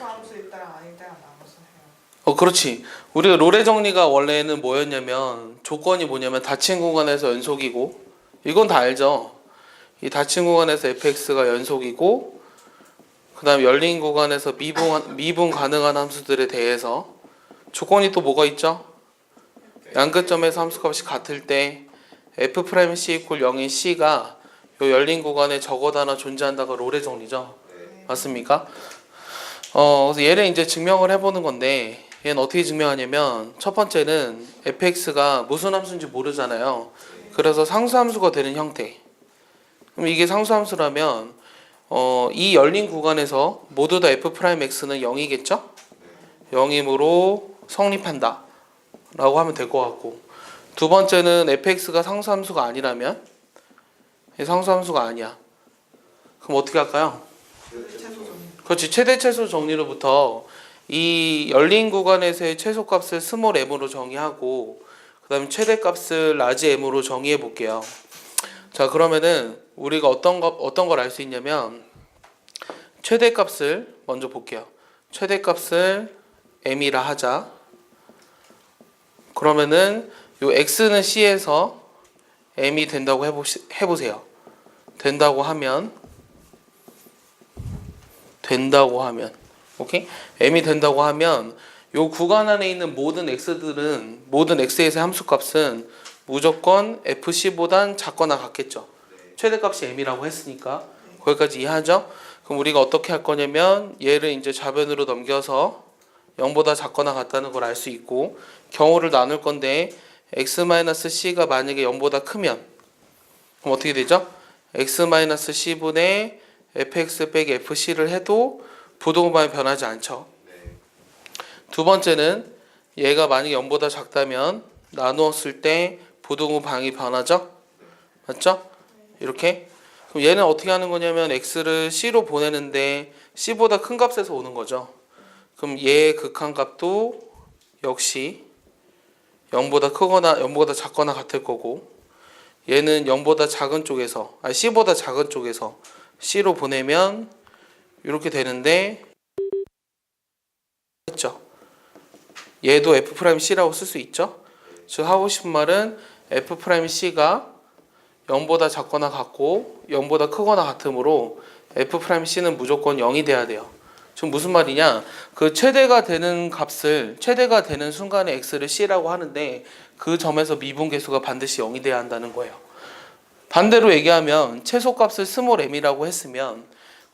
함수일 때랑 아닐 때랑 나눠서 해요. 그렇지. 우리가 롤의 정리가 원래는 뭐였냐면 조건이 뭐냐면 닫힌 공간에서 연속이고 이건 다 알죠. 이 닫힌 공간에서 fx가 연속이고 그 다음에 열린 구간에서 미분 가능한 함수들에 대해서 조건이 또 뭐가 있죠? 양끝점에서 함수값이 같을 때 f'c 이퀄 0인 c가 요 열린 구간에 적어도 하나 존재한다가 롤의 정리죠. 맞습니까? 그래서 얘를 이제 증명을 해보는 건데 얘는 어떻게 증명하냐면 첫 번째는 fx가 무슨 함수인지 모르잖아요. 그래서 상수함수가 되는 형태. 그럼 이게 상수함수라면 이 열린 구간에서 모두 다 f'x는 0이겠죠? 0이므로 성립한다 라고 하면 될 것 같고, 두 번째는 fx가 상수함수가 아니라면 상수함수가 아니야. 그럼 어떻게 할까요? 그렇지. 최대 최소 정리로부터 이 열린 구간에서의 최소값을 스몰 m으로 정의하고 그 다음에 최대값을 라지 m으로 정의해 볼게요. 자, 그러면은 우리가 어떤 걸 알 수 있냐면 최대값을 먼저 볼게요. 최대값을 m이라 하자. 그러면은 요 x는 c에서 m이 된다고 해보세요. 된다고 하면 오케이? m이 된다고 하면 요 구간 안에 있는 모든 x에서의 함수값은 무조건 fc보단 작거나 같겠죠. 최대값이 m이라고 했으니까 거기까지 이해하죠? 그럼 우리가 어떻게 할 거냐면 얘를 이제 좌변으로 넘겨서 0보다 작거나 같다는 걸 알 수 있고, 경우를 나눌 건데 x-c가 만약에 0보다 크면 그럼 어떻게 되죠? x-c분의 fx 빼기 fc를 해도 부동반이 변하지 않죠. 두 번째는 얘가 만약에 0보다 작다면 나누었을 때 부동반이 변하죠? 맞죠? 이렇게. 그럼 얘는 어떻게 하는 거냐면 x를 c로 보내는데 c보다 큰 값에서 오는 거죠. 그럼 얘의 극한값도 역시 0보다 크거나 0보다 작거나 같을 거고, 얘는 0보다 작은 쪽에서 c보다 작은 쪽에서 c로 보내면 이렇게 되는데 했죠. 얘도 f'c라고 쓸 수 있죠. 즉 하고 싶은 말은 f'c가 0보다 작거나 같고 0보다 크거나 같으므로 f'c는 무조건 0이 돼야 돼요. 지금 무슨 말이냐? 그 최대가 되는 순간에 x를 c라고 하는데 그 점에서 미분계수가 반드시 0이 돼야 한다는 거예요. 반대로 얘기하면 최소값을 스몰 m이라고 했으면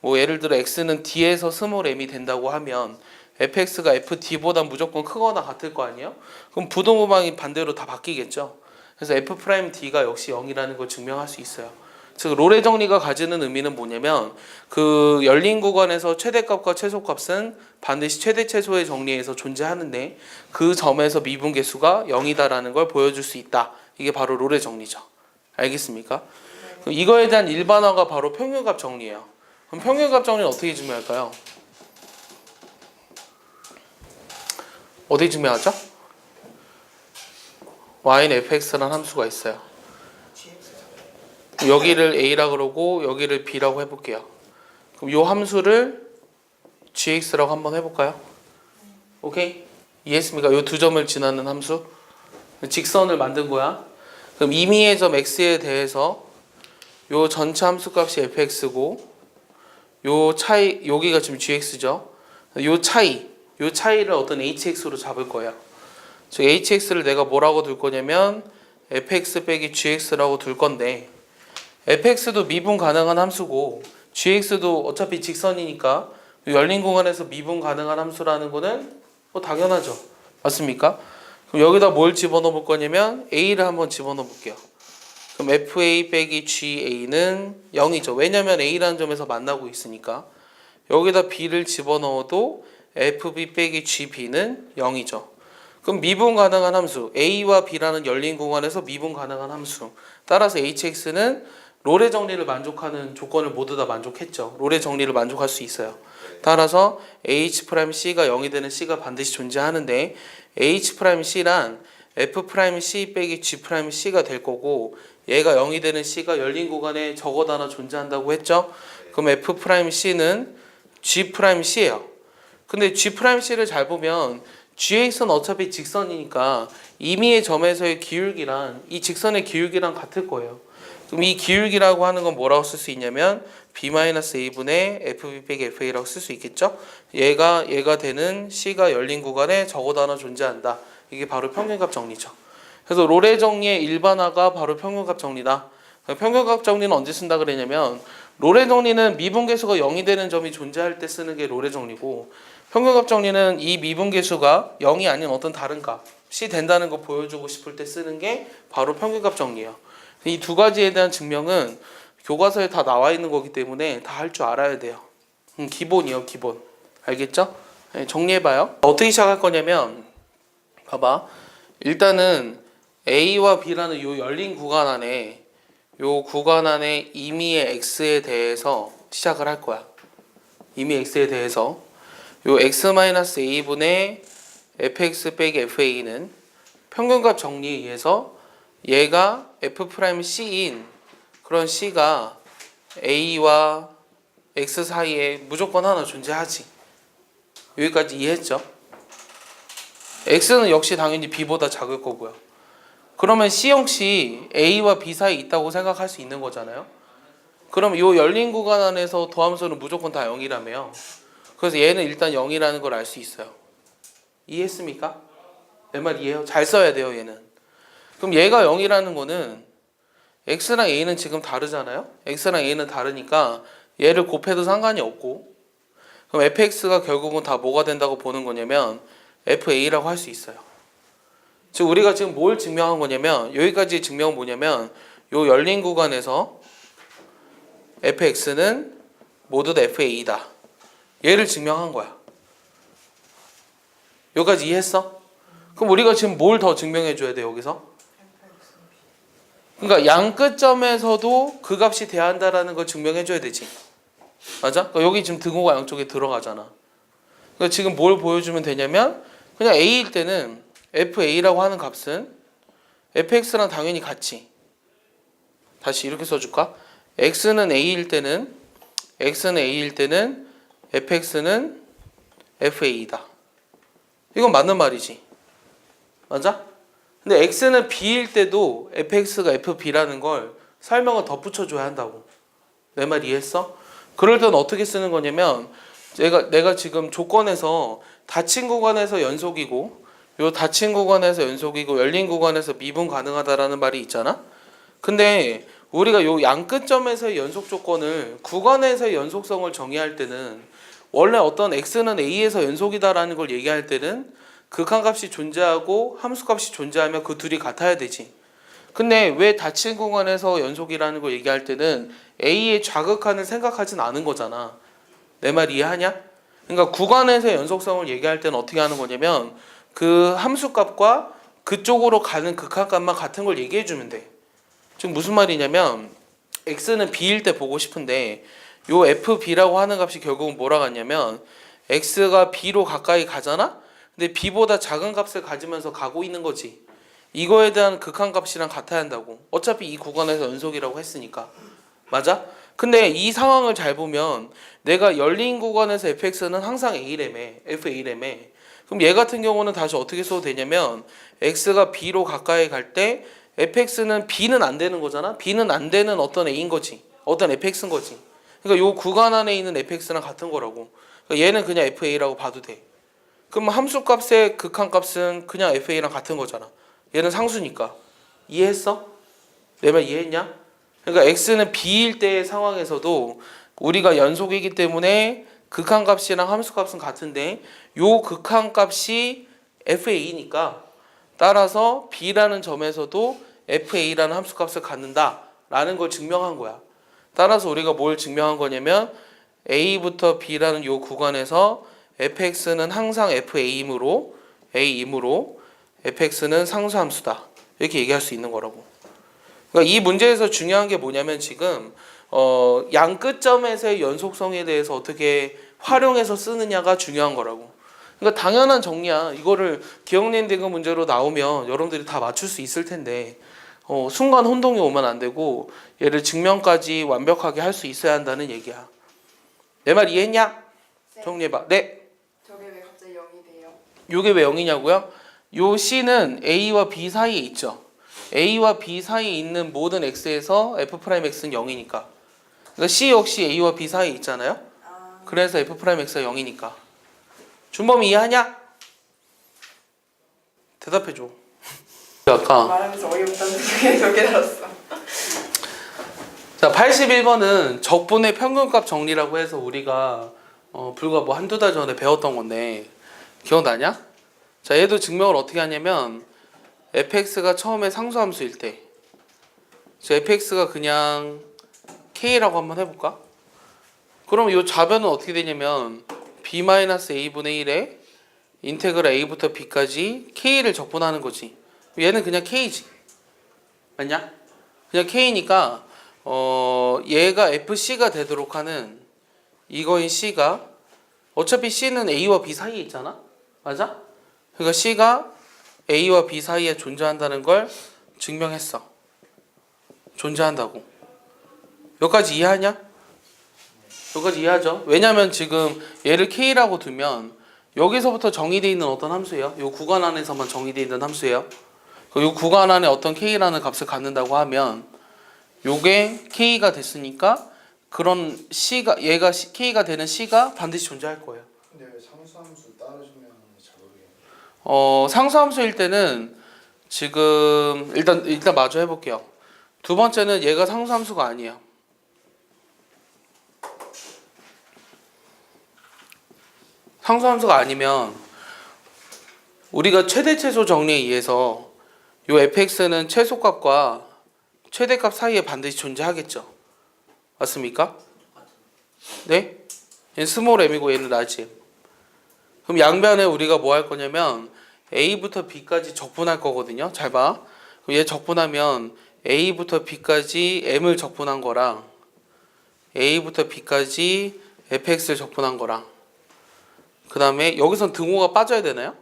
뭐 예를 들어 x는 d에서 스몰 m이 된다고 하면 fx가 fd보다 무조건 크거나 같을 거 아니에요? 그럼 부동호방이 반대로 다 바뀌겠죠. 그래서 f'd가 역시 0이라는 걸 증명할 수 있어요. 즉 롤의 정리가 가지는 의미는 뭐냐면 그 열린 구간에서 최대값과 최소값은 반드시 최대 최소의 정리에서 존재하는데 그 점에서 미분계수가 0이다라는 걸 보여줄 수 있다. 이게 바로 롤의 정리죠. 알겠습니까? 그럼 이거에 대한 일반화가 바로 평균값 정리예요. 그럼 평균값 정리는 어떻게 증명할까요? 어떻게 증명하죠? y는 fx라는 함수가 있어요. 여기를 a라 그러고 여기를 b라고 해볼게요. 그럼 이 함수를 gx라고 한번 해볼까요? 오케이? 이해했습니까? 이 두 점을 지나는 함수 직선을 만든 거야. 그럼 임의의 점 x에 대해서 요 전체 함수값이 fx고 요 차이 여기가 지금 gx죠. 요 차이를 어떤 hx로 잡을 거예요. 즉 hx를 내가 뭐라고 둘 거냐면 fx 빼기 gx라고 둘 건데 fx도 미분 가능한 함수고 gx도 어차피 직선이니까 열린 공간에서 미분 가능한 함수라는 거는 뭐 당연하죠. 맞습니까? 그럼 여기다 뭘 집어넣어 볼 거냐면 a를 한번 집어넣어 볼게요. 그럼 fa 빼기 ga는 0이죠. 왜냐면 a라는 점에서 만나고 있으니까. 여기다 b를 집어넣어도 fb 빼기 gb는 0이죠. 그럼 미분 가능한 함수 a와 b라는 열린 공간에서 미분 가능한 함수, 따라서 hx는 롤의 정리를 만족하는 조건을 모두 다 만족했죠. 롤의 정리를 만족할 수 있어요. 따라서 h'c가 0이 되는 c가 반드시 존재하는데 h'c란 f'c 빼기 g'c가 될 거고 얘가 0이 되는 c가 열린 구간에 적어도 하나 존재한다고 했죠. 그럼 f'c는 g'c예요. 근데 G'C를 잘 보면 GX는 어차피 직선이니까 임의의 점에서의 기울기랑 이 직선의 기울기랑 같을 거예요. 그럼 이 기울기라고 하는 건 뭐라고 쓸 수 있냐면 B-A분의 FB 빼기 FA라고 쓸 수 있겠죠? 얘가 되는 C가 열린 구간에 적어도 하나 존재한다. 이게 바로 평균값 정리죠. 그래서 롤의 정리의 일반화가 바로 평균값 정리다. 평균값 정리는 언제 쓴다 그랬냐면 롤의 정리는 미분계수가 0이 되는 점이 존재할 때 쓰는 게 롤의 정리고 평균값 정리는 이 미분계수가 0이 아닌 어떤 다른 값이 된다는 거 보여주고 싶을 때 쓰는 게 바로 평균값 정리예요. 이 두 가지에 대한 증명은 교과서에 다 나와 있는 거기 때문에 다 할 줄 알아야 돼요. 기본이요, 기본. 알겠죠? 네, 정리해봐요. 어떻게 시작할 거냐면 봐봐. 일단은 A와 B라는 요 열린 구간 안에 임의의 X에 대해서 시작을 할 거야. 임의 X에 대해서 요 X-A분의 fx 빼기 fa는 평균값 정리에 의해서 얘가 F'C인 그런 C가 A와 X 사이에 무조건 하나 존재하지. 여기까지 이해했죠? X는 역시 당연히 B보다 작을 거고요. 그러면 C 역시 A와 B 사이에 있다고 생각할 수 있는 거잖아요. 그럼 이 열린 구간 안에서 도함수는 무조건 다 0이라며요. 그래서 얘는 일단 0이라는 걸 알 수 있어요. 이해했습니까? 내 말 이해해요? 잘 써야 돼요, 얘는. 그럼 얘가 0이라는 거는 X랑 A는 지금 다르잖아요? X랑 A는 다르니까 얘를 곱해도 상관이 없고 그럼 fx가 결국은 다 뭐가 된다고 보는 거냐면 fa라고 할 수 있어요. 즉 우리가 지금 뭘 증명한 거냐면 여기까지 증명은 뭐냐면 요 열린 구간에서 fx는 모두 다 fa다. 얘를 증명한 거야. 여기까지 이해했어? 그럼 우리가 지금 뭘 더 증명해 줘야 돼 여기서? 그러니까 양 끝점에서도 그 값이 대한다라는 걸 증명해 줘야 되지. 맞아? 그러니까 여기 지금 등호가 양쪽에 들어가잖아. 그러니까 지금 뭘 보여주면 되냐면 그냥 A일 때는 FA라고 하는 값은 fx랑 당연히 같지. 다시 이렇게 써줄까? x는 A일 때는 fx는 fa다. 이건 맞는 말이지. 맞아? 근데 x는 b일 때도 fx가 fb라는 걸 설명을 덧붙여줘야 한다고. 내 말 이해했어? 그럴 때는 어떻게 쓰는 거냐면 내가 지금 조건에서 닫힌 구간에서 연속이고 요 닫힌 구간에서 연속이고 열린 구간에서 미분 가능하다라는 말이 있잖아. 근데 우리가 요 양 끝점에서의 연속 조건을 구간에서의 연속성을 정의할 때는 원래 어떤 x는 a에서 연속이다라는 걸 얘기할 때는 극한값이 존재하고 함수값이 존재하면 그 둘이 같아야 되지. 근데 왜 닫힌 구간에서 연속이라는 걸 얘기할 때는 a의 좌극한을 생각하진 않은 거잖아. 내 말 이해하냐? 그러니까 구간에서 연속성을 얘기할 때는 어떻게 하는 거냐면 그 함수값과 그쪽으로 가는 극한값만 같은 걸 얘기해 주면 돼. 지금 무슨 말이냐면 x는 b일 때 보고 싶은데 요 fb라고 하는 값이 결국은 뭐라 같냐면 x가 b로 가까이 가잖아? 근데 b보다 작은 값을 가지면서 가고 있는 거지. 이거에 대한 극한값이랑 같아야 한다고. 어차피 이 구간에서 연속이라고 했으니까. 맞아? 근데 이 상황을 잘 보면 내가 열린 구간에서 fx는 항상 fa라며. 그럼 얘 같은 경우는 다시 어떻게 써도 되냐면 x가 b로 가까이 갈 때 fx는 b는 안 되는 거잖아. b는 안 되는 어떤 a인 거지. 어떤 fx인 거지. 그러니까 요 구간 안에 있는 fx랑 같은 거라고. 그러니까 얘는 그냥 fa라고 봐도 돼. 그럼 함수값의 극한값은 그냥 fa랑 같은 거잖아. 얘는 상수니까. 이해했어? 내 말 이해했냐? 그러니까 x는 b일 때의 상황에서도 우리가 연속이기 때문에 극한값이랑 함수값은 같은데 요 극한값이 fa니까 따라서 b라는 점에서도 fa라는 함수값을 갖는다라는 걸 증명한 거야. 따라서 우리가 뭘 증명한 거냐면 a부터 b라는 요 구간에서 fx는 항상 a이므로 fx는 상수함수다. 이렇게 얘기할 수 있는 거라고. 그러니까 이 문제에서 중요한 게 뭐냐면 지금 양 끝점에서의 연속성에 대해서 어떻게 활용해서 쓰느냐가 중요한 거라고. 그러니까 당연한 정리야. 이거를 기억낸 대금 문제로 나오면 여러분들이 다 맞출 수 있을 텐데 순간 혼동이 오면 안 되고 얘를 증명까지 완벽하게 할 수 있어야 한다는 얘기야. 내 말 이해했냐? 네. 정리해봐. 네. 저게 요게 왜 0이냐고요? 요 C는 A와 B 사이에 있죠. A와 B 사이에 있는 모든 X에서 F'X는 0이니까. 그러니까 C 역시 A와 B 사이에 있잖아요. 그래서 F'X가 0이니까. 준범 이해하냐? 대답해줘. 아까 말하면서 어이없다는 생각이 몇 개 들었어. 자 81번은 적분의 평균값 정리라고 해서 우리가 불과 뭐 한두 달 전에 배웠던 건데 기억나냐? 자 얘도 증명을 어떻게 하냐면 fx가 처음에 상수함수일 때 fx가 그냥 k라고 한번 해볼까? 그럼 이 좌변은 어떻게 되냐면 b-a분의 1에 인테그랄 a부터 b까지 k를 적분하는 거지. 얘는 그냥 k지. 맞냐? 그냥 k니까 얘가 fc가 되도록 하는 이거인 c가 어차피 c는 a와 b 사이에 있잖아. 맞아? 그러니까 c가 a와 b 사이에 존재한다는 걸 증명했어. 존재한다고. 여기까지 이해하냐? 여기까지 이해하죠? 왜냐면 지금 얘를 k라고 두면 여기서부터 정의되어 있는 어떤 함수예요? 이 구간 안에서만 정의되어 있는 함수예요. 이 구간 안에 어떤 k라는 값을 갖는다고 하면 요게 k가 됐으니까 그런 c가 얘가 k가 되는 c가 반드시 존재할 거예요. 근데 왜 상수함수 따로 증명하는지 잘 모르겠네요. 상수함수일 때는 지금 일단 마저 해볼게요. 두 번째는 얘가 상수함수가 아니에요. 상수함수가 아니면 우리가 최대 최소 정리에 의해서 요 fx는 최소값과 최대값 사이에 반드시 존재하겠죠. 맞습니까? 네? 얘는 스몰 m이고 얘는 라지 m. 그럼 양변에 우리가 뭐 할 거냐면 a부터 b까지 적분할 거거든요. 잘 봐. 그럼 얘 적분하면 a부터 b까지 m을 적분한 거랑 a부터 b까지 fx를 적분한 거랑 그 다음에 여기선 등호가 빠져야 되나요?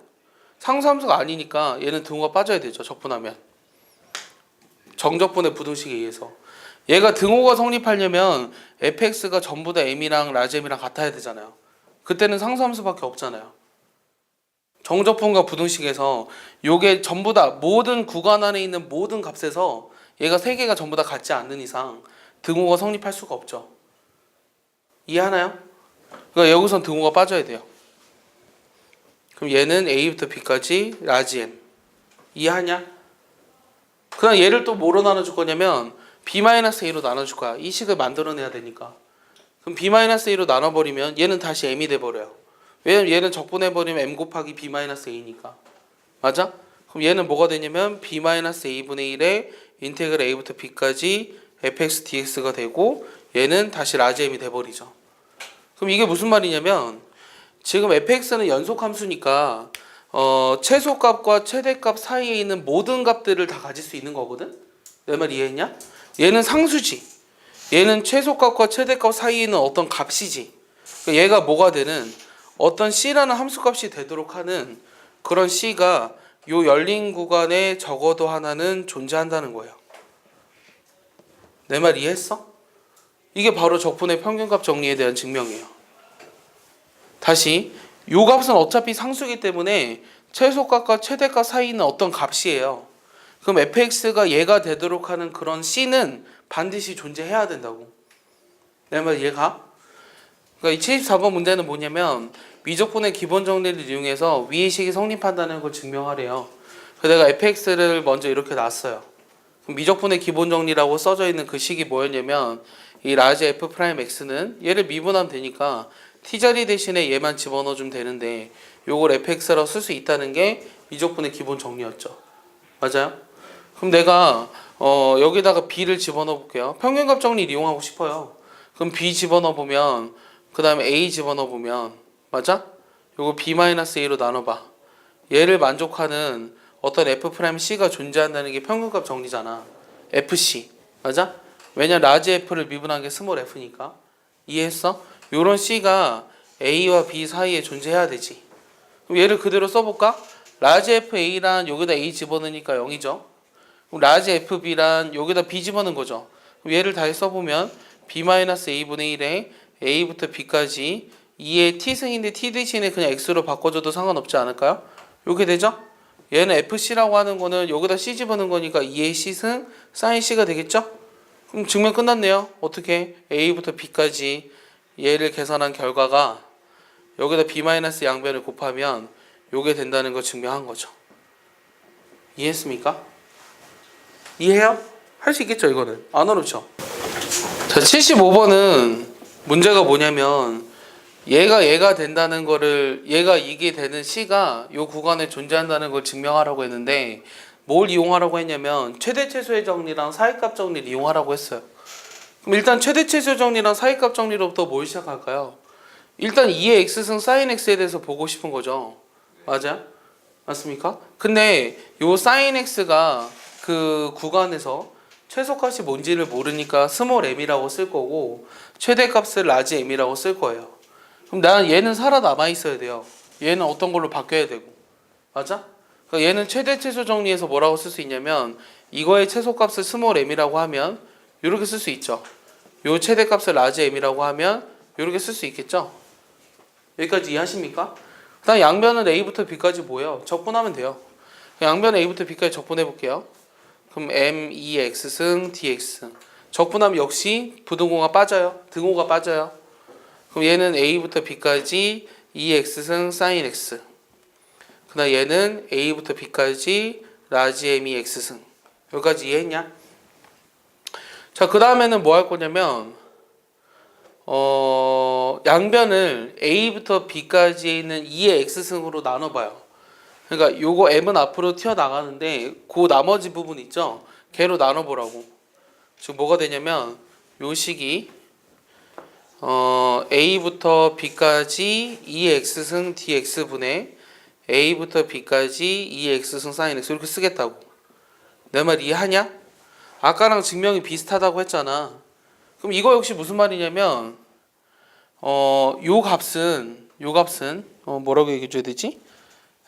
상수함수가 아니니까 얘는 등호가 빠져야 되죠. 적분하면 정적분의 부등식에 의해서 얘가 등호가 성립하려면 fx가 전부 다 m이랑 라지 m이랑 같아야 되잖아요. 그때는 상수함수밖에 없잖아요. 정적분과 부등식에서 요게 전부 다 모든 구간 안에 있는 모든 값에서 얘가 세 개가 전부 다 같지 않는 이상 등호가 성립할 수가 없죠. 이해하나요? 그러니까 여기선 등호가 빠져야 돼요. 그럼 얘는 a부터 b까지 라지 m. 이해하냐? 그다음 얘를 또 뭐로 나눠줄 거냐면 b-a로 나눠줄 거야. 이 식을 만들어내야 되니까. 그럼 b-a로 나눠버리면 얘는 다시 m이 돼버려요. 왜냐면 얘는 적분해버리면 m 곱하기 b-a니까. 맞아? 그럼 얘는 뭐가 되냐면 b-a분의 1에 인테그랄 a부터 b까지 fx dx가 되고 얘는 다시 라지 m이 돼버리죠. 그럼 이게 무슨 말이냐면 지금 fx는 연속함수니까 최소값과 최대값 사이에 있는 모든 값들을 다 가질 수 있는 거거든? 내 말 이해했냐? 얘는 상수지. 얘는 최소값과 최대값 사이에 있는 어떤 값이지. 그러니까 얘가 뭐가 되는 어떤 c라는 함수값이 되도록 하는 그런 c가 요 열린 구간에 적어도 하나는 존재한다는 거예요. 내 말 이해했어? 이게 바로 적분의 평균값 정리에 대한 증명이에요. 다시 요 값은 어차피 상수기 때문에 최소값과 최대값 사이에 있는 어떤 값이에요. 그럼 fx가 얘가 되도록 하는 그런 c는 반드시 존재해야 된다고. 내 말 이해가? 그러니까 이 74번 문제는 뭐냐면 미적분의 기본 정리를 이용해서 위의 식이 성립한다는 걸 증명하래요. 그래서 내가 fx를 먼저 이렇게 놨어요. 그럼 미적분의 기본 정리라고 써져 있는 그 식이 뭐였냐면 이 라지 f'x는 얘를 미분하면 되니까 t자리 대신에 얘만 집어넣어주면 되는데 요걸 fx라고 쓸 수 있다는 게 미적분의 기본 정리였죠. 맞아요? 그럼 내가 여기다가 b를 집어넣어 볼게요. 평균값 정리를 이용하고 싶어요. 그럼 b 집어넣어 보면 그 다음에 a 집어넣어 보면 맞아? 요거 b-a로 나눠봐. 얘를 만족하는 어떤 f'c가 존재한다는 게 평균값 정리잖아. fc 맞아? 왜냐 라지 f를 미분한 게 스몰 f니까. 이해했어? 요런 c가 a와 b 사이에 존재해야 되지. 그럼 얘를 그대로 써볼까? 라지 fa란 여기다 a 집어넣으니까 0이죠. 그럼 라지 fb란 여기다 b 집어넣은 거죠. 그럼 얘를 다시 써보면 b-a분의 1에 a부터 b까지 2의 t승인데 t 대신에 그냥 x로 바꿔줘도 상관없지 않을까요? 이렇게 되죠? 얘는 fc라고 하는 거는 여기다 c 집어넣은 거니까 2의 c승 sin c가 되겠죠? 그럼 증명 끝났네요. 어떻게? a부터 b까지 얘를 계산한 결과가 여기다 b- 양변을 곱하면 요게 된다는 걸 증명한 거죠. 이해했습니까? 이해해요? 할 수 있겠죠 이거는? 안 어렵죠? 자 75번은 문제가 뭐냐면 얘가 된다는 거를 얘가 이게 되는 c가 요 구간에 존재한다는 걸 증명하라고 했는데 뭘 이용하라고 했냐면 최대 최소의 정리랑 사이값 정리를 이용하라고 했어요. 그럼 일단 최대 최소 정리랑 사이값 정리로부터 뭘 시작할까요? 일단 2의 x승 sin x에 대해서 보고 싶은 거죠. 맞아요? 맞습니까? 근데 요 sin x가 그 구간에서 최소값이 뭔지를 모르니까 스몰 m이라고 쓸 거고 최대값을 라지 m이라고 쓸 거예요. 그럼 나는 얘는 살아남아 있어야 돼요. 얘는 어떤 걸로 바뀌어야 되고. 맞아? 그러니까 얘는 최대 최소 정리해서 뭐라고 쓸 수 있냐면 이거의 최소값을 스몰 m이라고 하면 이렇게 쓸 수 있죠. 요 최대값을 라지 m이라고 하면 이렇게 쓸 수 있겠죠. 여기까지 이해하십니까? 그다음 양변은 a부터 b까지 뭐예요? 적분하면 돼요. 양변 a부터 b까지 적분해 볼게요. 그럼 m 2x승 dx승 적분하면 역시 부등호가 빠져요. 등호가 빠져요. 그럼 얘는 a부터 b까지 2x승 sin x. 그다음 얘는 a부터 b까지 라지 m이 x승. 여기까지 이해했냐? 자, 그 다음에는 뭐 할 거냐면 양변을 a부터 b까지 있는 2의 x승으로 나눠봐요. 그러니까 요거 m은 앞으로 튀어나가는데 그 나머지 부분 있죠? 걔로 나눠보라고. 지금 뭐가 되냐면 요 식이 a부터 b까지 2의 x승 dx분의 a부터 b까지 2의 x승 sin x 이렇게 쓰겠다고. 내 말 이해하냐? 아까랑 증명이 비슷하다고 했잖아. 그럼 이거 역시 무슨 말이냐면 요 값은 뭐라고 얘기해 줘야 되지?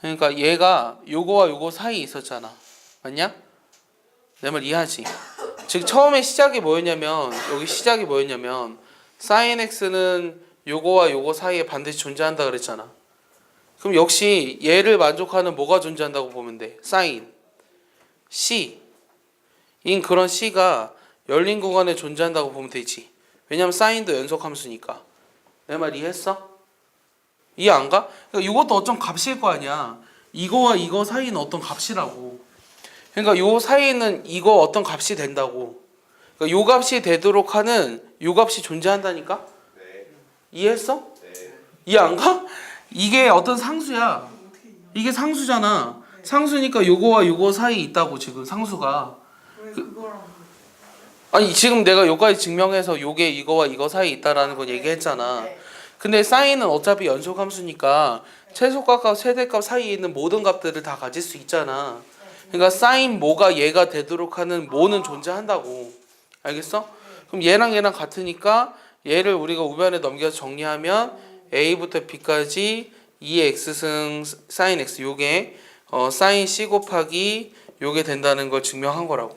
그러니까 얘가 요거와 요거 사이에 있었잖아. 맞냐? 내 말 이해하지? 즉 처음에 시작이 뭐였냐면 여기 시작이 뭐였냐면 sin x는 요거와 요거 사이에 반드시 존재한다 그랬잖아. 그럼 역시 얘를 만족하는 뭐가 존재한다고 보면 돼? sin c 인 그런 c가 열린 구간에 존재한다고 보면 되지. 왜냐면 sign도 연속 함수니까. 내 말 이해했어? 이해 안 가? 그러니까 이것도 어떤 값일 거 아니야. 이거와 이거 사이는 어떤 값이라고. 그러니까 요 사이는 이거 어떤 값이 된다고. 그러니까 요 값이 되도록 하는 요 값이 존재한다니까? 네. 이해했어? 네. 이해 안 가? 이게 어떤 상수야. 이게 상수잖아. 상수니까 요거와 요거 사이에 있다고 지금 상수가. 왜 그거랑 아니 지금 내가 요까지 증명해서 요게 이거와 이거 사이에 있다라는 건 얘기했잖아. 네. 근데 사인은 어차피 연속 함수니까 최소값과 최대값 사이에 있는 모든 값들을 다 가질 수 있잖아. 그러니까 사인 모가 얘가 되도록 하는 모는 존재한다고. 알겠어? 그럼 얘랑 얘랑 같으니까 얘를 우리가 우변에 넘겨서 정리하면 a부터 b까지 2의 x승 sin x 요게 sin c 곱하기 요게 된다는 걸 증명한 거라고.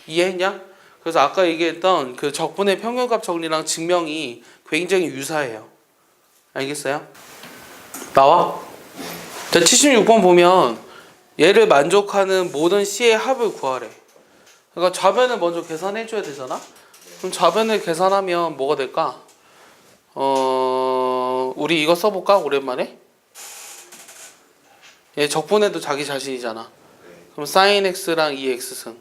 이해했냐? 그래서 아까 얘기했던 그 적분의 평균값 정리랑 증명이 굉장히 유사해요. 알겠어요? 나와? 자, 76번 보면 얘를 만족하는 모든 C의 합을 구하래. 그러니까 좌변을 먼저 계산해 줘야 되잖아? 그럼 좌변을 계산하면 뭐가 될까? 우리 이거 써볼까? 오랜만에? 얘 적분해도 자기 자신이잖아. 그럼 sin x랑 2x승.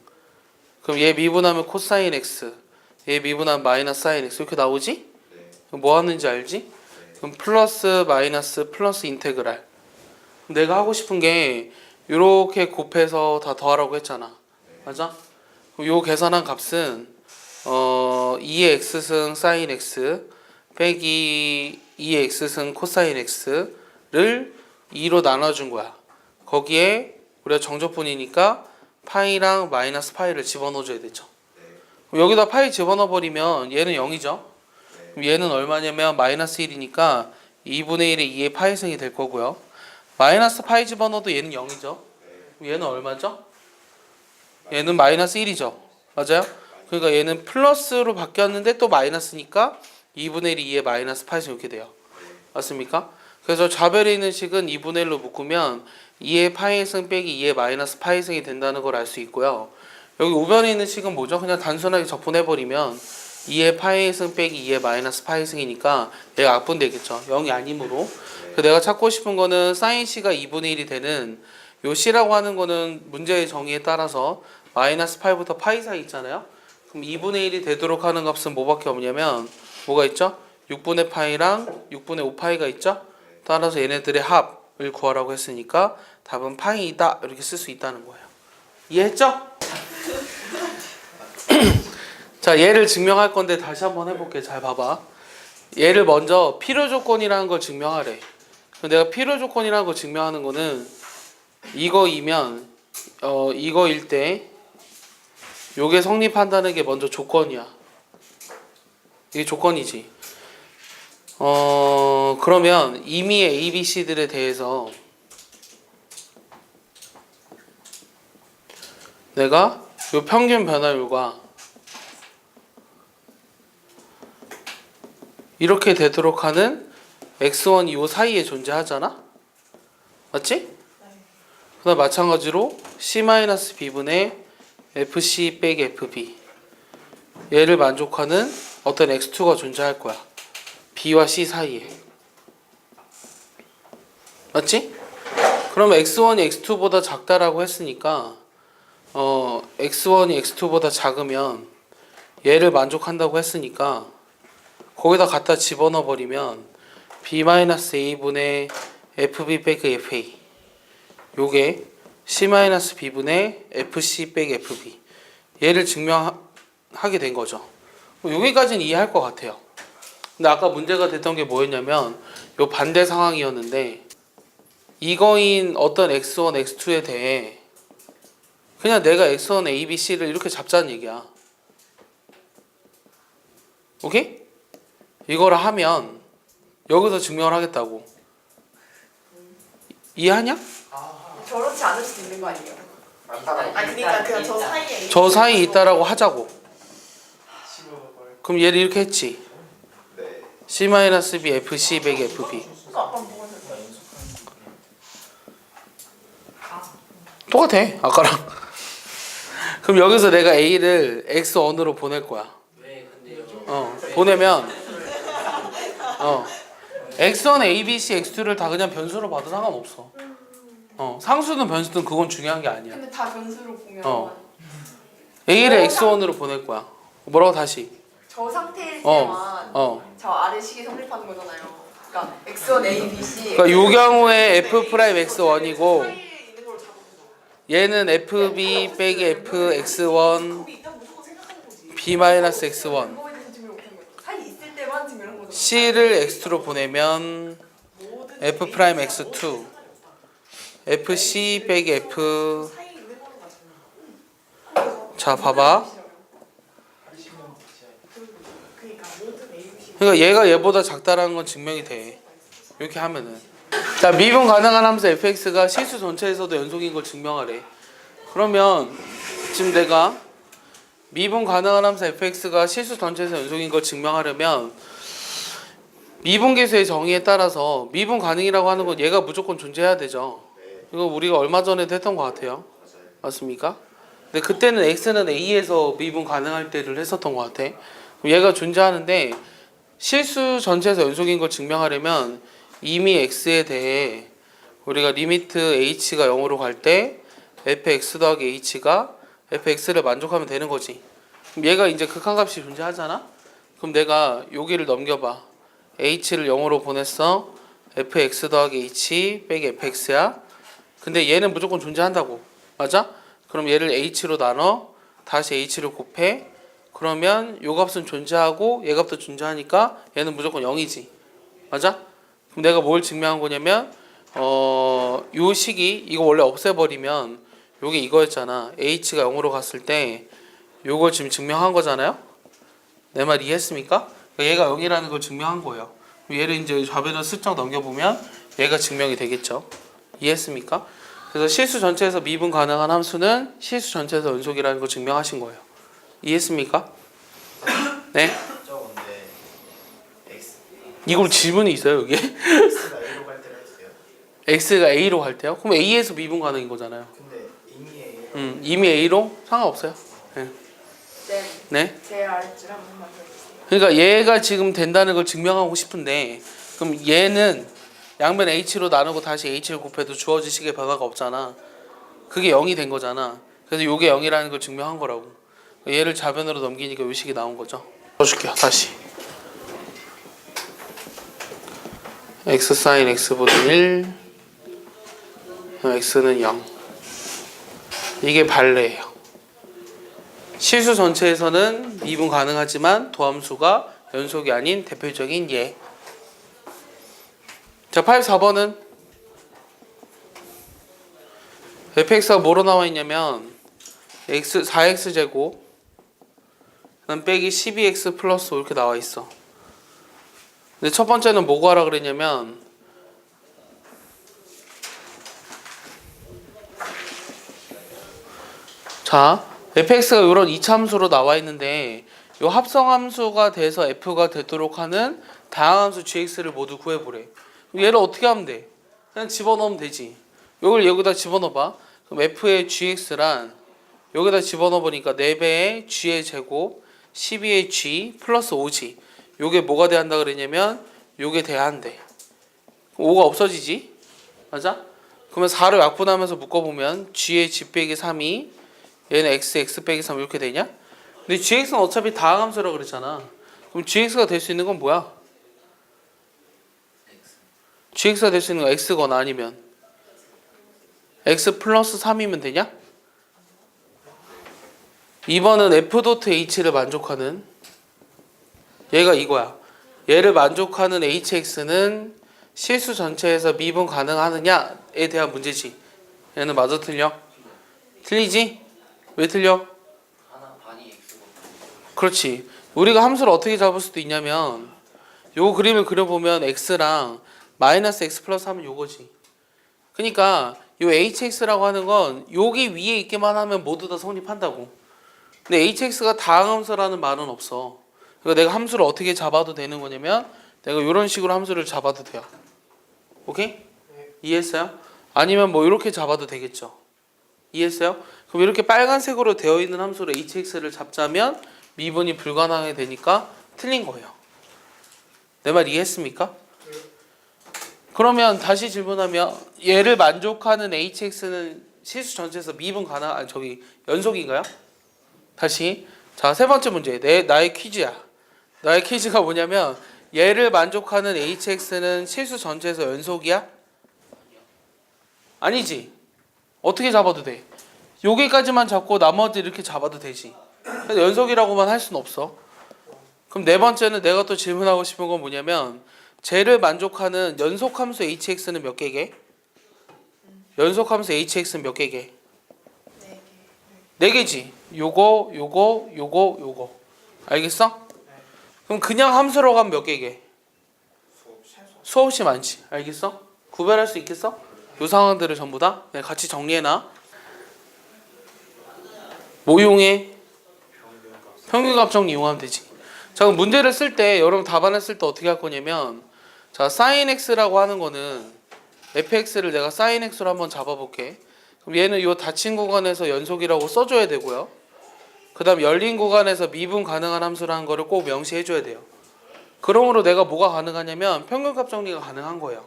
그럼 얘 미분하면 코사인 x, 얘 미분하면 마이너스 사인 x 이렇게 나오지? 그럼 뭐 하는지 알지? 그럼 플러스 마이너스 플러스 인테그랄. 그럼 내가 하고 싶은 게 이렇게 곱해서 다 더하라고 했잖아. 맞아? 그럼 요 계산한 값은 2의 x승 사인 x 빼기 2의 x승 코사인 x를 2로 나눠준 거야. 거기에 우리가 정적분이니까 파이랑 마이너스 파이를 집어넣어줘야 되죠. 여기다 파이 집어넣어 버리면 얘는 0이죠. 그럼 얘는 얼마냐면 마이너스 1이니까 2분의 1의 2의 파이승이 될 거고요. 마이너스 파이 집어넣어도 얘는 0이죠. 그럼 얘는 얼마죠? 얘는 마이너스 1이죠. 맞아요? 그러니까 얘는 플러스로 바뀌었는데 또 마이너스니까 2분의 1의 2의 마이너스 파이승 이렇게 돼요. 맞습니까? 그래서 좌변에 있는 식은 2분의 1로 묶으면 2의 파이의 승 빼기 2의 마이너스 파이의 승이 된다는 걸 알 수 있고요. 여기 우변에 있는 식은 뭐죠? 그냥 단순하게 적분해버리면 2의 파이의 승 빼기 2의 마이너스 파이의 승이니까 얘가 악분되겠죠. 0이 아니므로. 내가 찾고 싶은 거는 사인 C가 2분의 1이 되는 요 C라고 하는 거는 문제의 정의에 따라서 마이너스 파이부터 파이 사이 있잖아요. 그럼 2분의 1이 되도록 하는 값은 뭐밖에 없냐면 뭐가 있죠? 6분의 파이랑 6분의 5파이가 있죠? 따라서 얘네들의 합을 구하라고 했으니까 답은 파이이다 이렇게 쓸 수 있다는 거예요. 이해했죠? 자, 얘를 증명할 건데 다시 한번 해볼게. 잘 봐봐. 얘를 먼저 필요 조건이라는 걸 증명하래. 내가 필요 조건이라는 걸 증명하는 거는 이거이면 이거일 때 요게 성립한다는 게 먼저 조건이야. 이게 조건이지. 그러면 이미 A, B, C들에 대해서 내가 요 평균 변화율과 이렇게 되도록 하는 x1이 요 사이에 존재하잖아? 맞지? 그다음 마찬가지로 C-B분의 FC 빼기 FB 얘를 만족하는 어떤 x2가 존재할 거야. B와 C 사이에. 맞지? 그러면 x1이 x2보다 작다라고 했으니까 x1이 x2보다 작으면 얘를 만족한다고 했으니까 거기다 갖다 집어넣어 버리면 B-A분의 FB 빼기 FA 요게 C-B분의 FC 빼기 FB 얘를 증명하게 된 거죠. 여기까지는 이해할 것 같아요. 근데 아까 문제가 됐던 게 뭐였냐면 요 반대 상황이었는데 이거인 어떤 x1, x2에 대해 그냥 내가 x1, a, b, c를 이렇게 잡자는 얘기야. 오케이? 이거를 하면 여기서 증명을 하겠다고. 이해하냐? 저렇지 않을 수도 있는 거 아니에요? 아니 그러니까 그냥 저 사이에 저 사이에 있다라고 하자고. 그럼 얘를 이렇게 했지. C-B FC 빼기 FB 아빠 뭐가 될까? 똑같아 아까랑. 그럼 여기서 내가 A를 X1으로 보낼 거야. 보내면 X1, A, B, C, X2를 다 그냥 변수로 봐도 상관없어. 상수든 변수든 그건 중요한 게 아니야. 근데 다 변수로 보면 A를 X1으로 보낼 거야. 뭐라고 다시? 저 상태일 때만 저 아래 식이 성립하는 거잖아요. 그러니까 x1, a, b, c. 그러니까 요 경우에 F 프라임 X1이고 사이에 있는 걸로 잡아보죠. 얘는 FB 빼기 F X1 거기 있다면 무조건 생각하는 거지. B 마이너스 X1 그거에 대해서 증명 못한 거죠. 사이에 있을 때만 증명한 거죠. C를 X2로 보내면 F 프라임 X2 FC 빼기 F 사이에 있는 걸로 맞아요. 자 봐봐. 그러니까 모든 a, b, c. 그러니까 얘가 얘보다 작다라는 건 증명이 돼. 이렇게 하면은. 자, 미분 가능한 함수 fx가 실수 전체에서도 연속인 걸 증명하래. 그러면 지금 내가 미분 가능한 함수 fx가 실수 전체에서 연속인 걸 증명하려면 미분계수의 정의에 따라서 미분 가능이라고 하는 건 얘가 무조건 존재해야 되죠. 이거 우리가 얼마 전에도 했던 것 같아요. 맞습니까? 근데 그때는 x는 a에서 미분 가능할 때를 했었던 것 같아. 얘가 존재하는데 실수 전체에서 연속인 걸 증명하려면 이미 x에 대해 우리가 리미트 h가 0으로 갈 때 fx 더하기 h가 fx를 만족하면 되는 거지. 그럼 얘가 이제 극한값이 존재하잖아. 그럼 내가 여기를 넘겨봐. h를 0으로 보냈어. fx 더하기 h 빼기 fx야. 근데 얘는 무조건 존재한다고. 맞아? 그럼 얘를 h로 나눠. 다시 h를 곱해. 그러면 요 값은 존재하고 얘 값도 존재하니까 얘는 무조건 0이지. 맞아? 그럼 내가 뭘 증명한 거냐면 요 식이 이거 원래 없애버리면 요게 이거였잖아. h가 0으로 갔을 때 요걸 지금 증명한 거잖아요. 내 말 이해했습니까? 그러니까 얘가 0이라는 걸 증명한 거예요. 얘를 이제 좌변을 슬쩍 넘겨보면 얘가 증명이 되겠죠. 이해했습니까? 그래서 실수 전체에서 미분 가능한 함수는 실수 전체에서 연속이라는 걸 증명하신 거예요. 이해했습니까? 네? 저 근데 x 이걸 질문이 있어요 여기? X가 A로 갈 때가 있어요. x가 a로 갈 때요? 그럼 a에서 미분 가능인 거잖아요. 근데 이미 A로 이미 a로 상관없어요. 네. 네. 제 아랫줄 한 번만 더 주세요. 그러니까 얘가 지금 된다는 걸 증명하고 싶은데 그럼 얘는 양변 h로 나누고 다시 h를 곱해도 주어질 식의 변화가 없잖아. 그게 0이 된 거잖아. 그래서 요게 0이라는 걸 증명한 거라고. 얘를 좌변으로 넘기니까 요 식이 나온 거죠. 써줄게요 다시. x sin x분의 1 x는 0. 이게 발레예요. 실수 전체에서는 미분 가능하지만 도함수가 연속이 아닌 대표적인 예. 자, 84번은 fx가 뭐로 나와 있냐면 x 4x제곱 그다음 빼기 12x 플러스 5 이렇게 나와 있어. 근데 첫 번째는 뭐 구하라 그랬냐면 자, fx가 이런 이차함수로 나와 있는데 이 합성함수가 돼서 f가 되도록 하는 다항함수 gx를 모두 구해보래. 그럼 얘를 어떻게 하면 돼? 그냥 집어넣으면 되지. 이걸 여기다 집어넣어봐. 그럼 f의 gx란 여기다 집어넣어보니까 4배의 g의 제곱 12의 g 플러스 5g. 요게 뭐가 돼야 한다 그랬냐면 요게 돼야 한대. 5가 없어지지? 맞아? 그러면 4를 약분하면서 묶어보면 g의 g 빼기 3이 얘는 x 빼기 3 이렇게 되냐? 근데 gx는 어차피 다항함수라고 그랬잖아. 그럼 gx가 될 수 있는 건 뭐야? gx가 될 수 있는 건 x거나 아니면 x 플러스 3이면 되냐? 2번은 f.h를 만족하는 얘가 이거야. 얘를 만족하는 hx는 실수 전체에서 미분 가능하느냐에 대한 문제지. 얘는 맞아 틀려? 틀리지? 왜 틀려? 하나 반이 X고 그렇지. 우리가 함수를 어떻게 잡을 수도 있냐면 요 그림을 그려보면 x랑 마이너스 x 플러스 하면 요거지. 그러니까 요 hx라고 하는 건 여기 위에 있게만 하면 모두 다 성립한다고. 근데 hx가 다항함수라는 말은 없어. 그러니까 내가 함수를 어떻게 잡아도 되는 거냐면 내가 이런 식으로 함수를 잡아도 돼요. 오케이? 이해했어요? 아니면 뭐 이렇게 잡아도 되겠죠. 이해했어요? 그럼 이렇게 빨간색으로 되어 있는 함수로 hx를 잡자면 미분이 불가능하게 되니까 틀린 거예요. 내 말 이해했습니까? 그러면 다시 질문하면 얘를 만족하는 hx는 실수 전체에서 미분 가능 연속인가요? 다시 자, 세 번째 문제. 나의 퀴즈야. 나의 퀴즈가 뭐냐면 얘를 만족하는 hx는 실수 전체에서 연속이야? 아니지. 어떻게 잡아도 돼? 여기까지만 잡고 나머지 이렇게 잡아도 되지. 그래서 연속이라고만 할 수는 없어. 그럼 네 번째는 내가 또 질문하고 싶은 건 뭐냐면 쟤를 만족하는 연속함수 hx는 몇 개게? 연속함수 hx는 몇 개게? 4개지. 요거. 알겠어? 그럼 그냥 함수로 가면 몇 개게? 수없이 많지. 알겠어? 구별할 수 있겠어? 요 상황들을 전부 다 같이 정리해놔. 뭐 이용해? 평균값 정리 이용하면 되지. 자, 그럼 문제를 쓸 때 여러분 답안을 쓸 때 어떻게 할 거냐면 자, sin x라고 하는 거는 fx를 내가 sin x로 한번 잡아볼게. 그럼 얘는 이 닫힌 구간에서 연속이라고 써줘야 되고요. 그 다음 열린 구간에서 미분 가능한 함수라는 거를 꼭 명시해줘야 돼요. 그러므로 내가 뭐가 가능하냐면 평균값 정리가 가능한 거예요.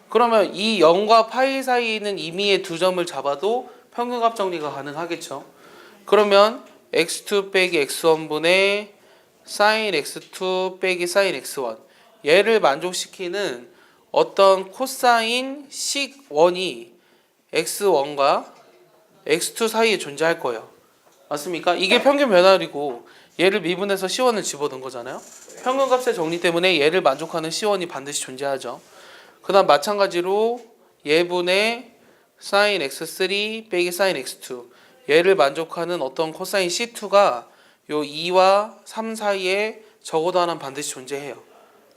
그러면 이 0과 파이 사이에 있는 임의의 두 점을 잡아도 평균값 정리가 가능하겠죠. 그러면 x2 빼기 x1분의 sin x2 빼기 sin x1 얘를 만족시키는 어떤 코사인 식 1이 x1과 x2 사이에 존재할 거예요. 맞습니까? 이게 평균 변화율이고 얘를 미분해서 C1을 집어넣은 거잖아요. 평균값의 정리 때문에 얘를 만족하는 C1이 반드시 존재하죠. 그 다음 마찬가지로 얘분의 sin x3 빼기 sin x2 얘를 만족하는 어떤 코사인 C2가 요 2와 3 사이에 적어도 하나는 반드시 존재해요.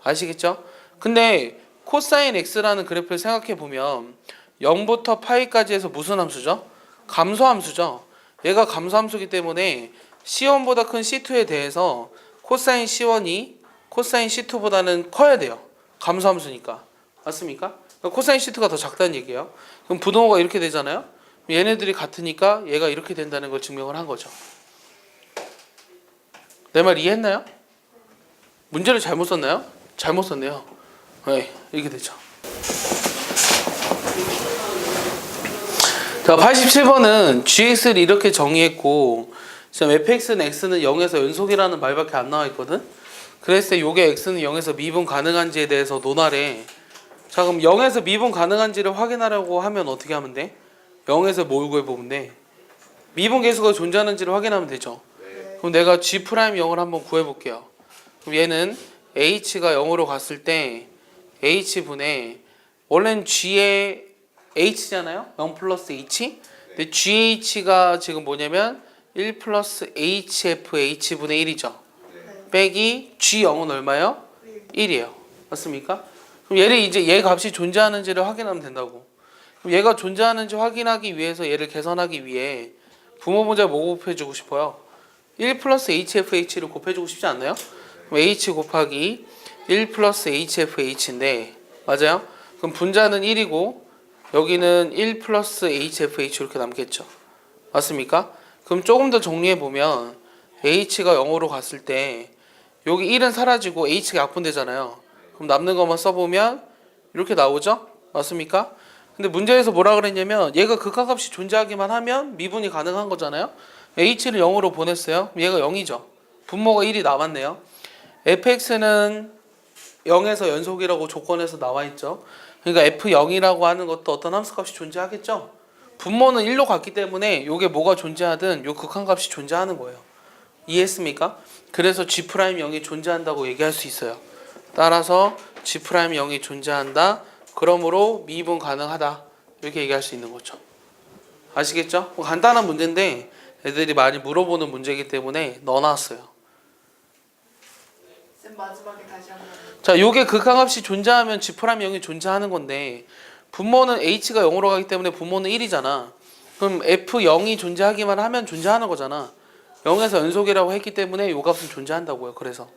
아시겠죠? 근데 코사인 x라는 그래프를 생각해 보면 0부터 파이까지 해서 무슨 함수죠? 감소함수죠. 얘가 감소함수기 때문에 C1보다 큰 C2에 대해서 코사인 C1이 코사인 C2보다는 커야 돼요. 감소함수니까. 맞습니까? 그러니까 코사인 시트가 더 작다는 얘기예요. 그럼 부동호가 이렇게 되잖아요. 얘네들이 같으니까 얘가 이렇게 된다는 걸 증명을 한 거죠. 내 말 이해했나요? 문제를 잘못 썼나요? 잘못 썼네요. 네, 이렇게 되죠. 자, 87번은 gx를 이렇게 정의했고 지금 fx는 x는 0에서 연속이라는 말밖에 안 나와 있거든. 그랬을 때 요게 x는 0에서 미분 가능한지에 대해서 논하래. 자, 그럼 0에서 미분 가능한지를 확인하려고 하면 어떻게 하면 돼? 0에서 뭘 구해보면 돼? 미분 계수가 존재하는지를 확인하면 되죠. 그럼 내가 g'0을 한번 구해볼게요. 그럼 얘는 h가 0으로 갔을 때 h분의 원래는 g의 h잖아요. 0 플러스 h. 근데gh가 지금 뭐냐면 1 플러스 hfh분의 1이죠. 빼기 g0은 얼마요? 1이에요. 맞습니까? 그럼 얘를 이제 얘 값이 존재하는지를 확인하면 된다고. 그럼 얘가 존재하는지 확인하기 위해서 얘를 계산하기 위해 부모 문제 뭐 곱해주고 싶어요? 1 플러스 hfh를 곱해주고 싶지 않나요? 그럼 h 곱하기 1 플러스 hfh인데 맞아요? 그럼 분자는 1이고 여기는 1 플러스 hfh 이렇게 남겠죠. 맞습니까? 그럼 조금 더 정리해보면 h가 0으로 갔을 때 여기 1은 사라지고 h가 약분되잖아요. 그럼 남는 것만 써보면 이렇게 나오죠? 맞습니까? 근데 문제에서 뭐라 그랬냐면 얘가 극한값이 존재하기만 하면 미분이 가능한 거잖아요. h를 0으로 보냈어요. 얘가 0이죠. 분모가 1이 남았네요. fx는 0에서 연속이라고 조건에서 나와 있죠. 그러니까 f0이라고 하는 것도 어떤 함수값이 존재하겠죠. 분모는 1로 갔기 때문에 이게 뭐가 존재하든 요 극한값이 존재하는 거예요. 이해했습니까? 그래서 g'0이 존재한다고 얘기할 수 있어요. 따라서 g'0이 존재한다. 그러므로 미분 가능하다. 이렇게 얘기할 수 있는 거죠. 아시겠죠? 간단한 문제인데 애들이 많이 물어보는 문제이기 때문에 넣어놨어요. 쌤 마지막에 다시 한번. 자, 요게 극한값이 존재하면 g'0이 존재하는 건데 분모는 h가 0으로 가기 때문에 분모는 1이잖아. 그럼 f0이 존재하기만 하면 존재하는 거잖아. 0에서 연속이라고 했기 때문에 요 값은 존재한다고요. 그래서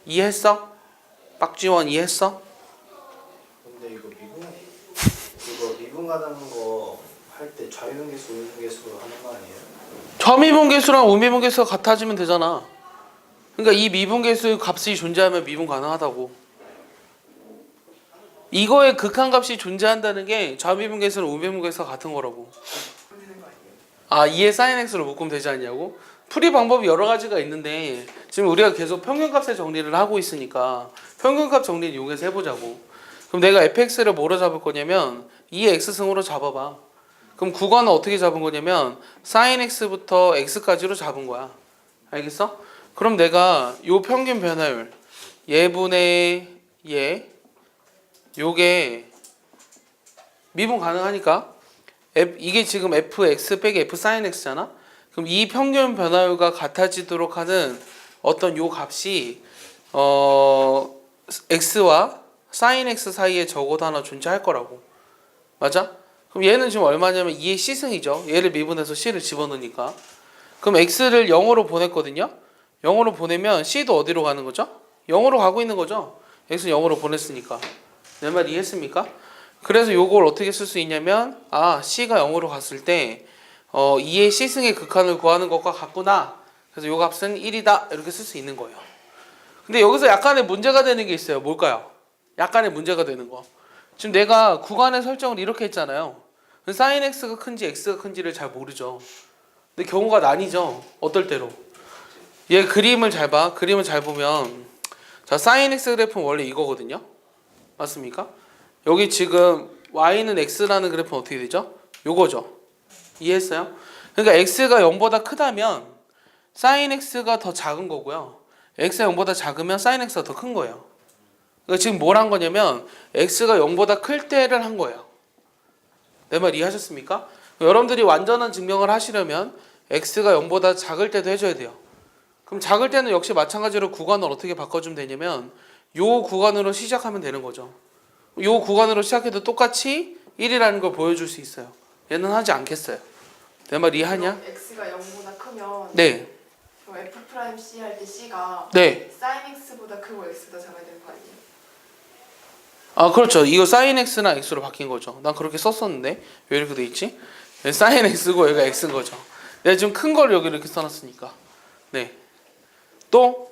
이해했어? 빡지원 이해했어? 근데 이거 미분 가능한 거 할 때 좌미분 계수, 우미분 계수로 하는 거 아니에요? 좌미분 계수랑 우미분 계수가 같아지면 되잖아. 그러니까 이 미분 계수의 값이 존재하면 미분 가능하다고. 이거의 극한값이 존재한다는 게 좌미분 계수랑 우미분 계수가 같은 거라고. 아, 2의 sin x로 묶으면 되지 않냐고? 풀이 방법이 여러 가지가 있는데 지금 우리가 계속 평균값의 정리를 하고 있으니까 평균값 정리를 이용해서 해보자고. 그럼 내가 fx를 뭐로 잡을 거냐면 2의 x승으로 잡아봐. 그럼 구간은 어떻게 잡은 거냐면 sin x부터 x까지로 잡은 거야. 알겠어? 그럼 내가 요 평균 변화율 얘분의 얘 요게 미분 가능하니까 이게 지금 fx 빼기 f sin x잖아. 그럼 이 평균 변화율과 같아지도록 하는 어떤 요 값이 x와 sin x 사이에 적어도 하나 존재할 거라고. 맞아? 그럼 얘는 지금 얼마냐면 2의 c승이죠. 얘를 미분해서 c를 집어넣으니까. 그럼 x를 0으로 보냈거든요. 0으로 보내면 c도 어디로 가는 거죠? 0으로 가고 있는 거죠. x는 0으로 보냈으니까. 내 말 이해했습니까? 그래서 요걸 어떻게 쓸 수 있냐면 c가 0으로 갔을 때 2의 c승의 극한을 구하는 것과 같구나. 그래서 요 값은 1이다. 이렇게 쓸 수 있는 거예요. 근데 여기서 약간의 문제가 되는 게 있어요. 뭘까요? 약간의 문제가 되는 거. 지금 내가 구간의 설정을 이렇게 했잖아요. sin x가 큰지 x가 큰지를 잘 모르죠. 근데 경우가 나뉘죠. 어떨 때로. 얘 그림을 잘 봐. 그림을 잘 보면 자, sin x 그래프는 원래 이거거든요. 맞습니까? 여기 지금 y는 x라는 그래프는 어떻게 되죠? 요거죠. 이해했어요? 그러니까 x가 0보다 크다면 sin x가 더 작은 거고요. x가 0보다 작으면 sin x가 더 큰 거예요. 그러니까 지금 뭘 한 거냐면 x가 0보다 클 때를 한 거예요. 내 말 이해하셨습니까? 여러분들이 완전한 증명을 하시려면 x가 0보다 작을 때도 해줘야 돼요. 그럼 작을 때는 역시 마찬가지로 구간을 어떻게 바꿔주면 되냐면 요 구간으로 시작하면 되는 거죠. 요 구간으로 시작해도 똑같이 1이라는 걸 보여줄 수 있어요. 얘는 하지 않겠어요. 내 말 이해하냐? x가 0보다 크면 네. 그럼 F 프라임 C 할 때 C가 네. sin X보다 크고 X보다 작아야 되는 거 아니에요? 아 그렇죠. 이거 sin x나 x로 바뀐 거죠. 난 그렇게 썼었는데 왜 이렇게 돼 있지? 네, sin x고 얘가 x인 거죠. 내가 지금 큰 걸 여기 이렇게 써놨으니까. 네. 또